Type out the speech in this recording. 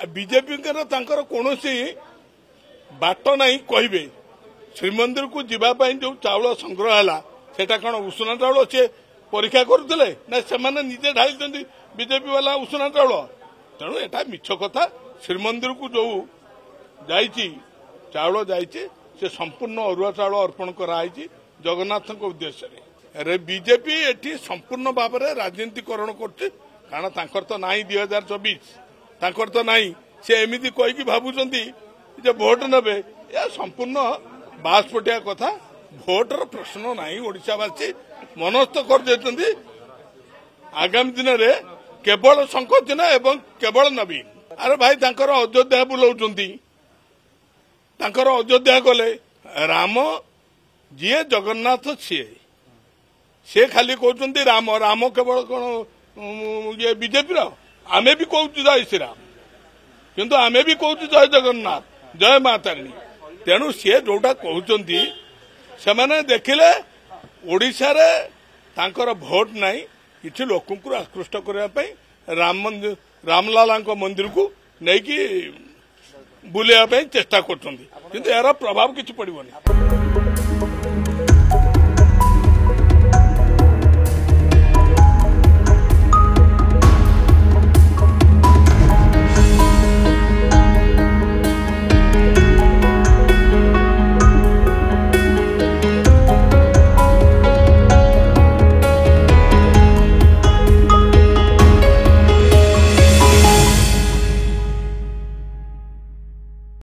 BJP कौन बाट ना कहे श्रीमंदिर को जीवाई जो चाउल संग्रह है सेटा कौन उषुना चाउल सी परीक्षा करुले ना से निजे ढाई बीजेपी वाला उषुना चाउल तेणु एटा मिछ कथा श्रीमंदिर को जो चाउल से संपूर्ण अरुआ चाउल अर्पण कराई जगन्नाथ उद्देश्य बीजेपी एटी संपूर्ण भाव में राजनीतिकरण कर तो ना 2024 तो ना सी एमती कहीकि भावुंट भोट ने या संपूर्ण बासपटिया कथा भोटर प्रश्न ना ओडिशावासी मनस्थ कर आगामी दिन में केवल संकोचन एवं केवल नवीन अरे भाई अयोध्या बुलाऊं अयोध्या गले राम जी जगन्नाथ सी खाली कहते राम राम केवल कौन ये बीजेपी आमे भी कहूँ जय श्री राम किंतु आमे भी कहूँ जय जगन्नाथ जय मातारिणी तेणु सी जोटा कहते से देखिले ओडिशा रे तांकर भोट नहीं किसी लोक आकृष्ट करने रामलाला मंदिर को नहीं बुलाया चेष्टा कर यार प्रभाव किसी पड़ोनी।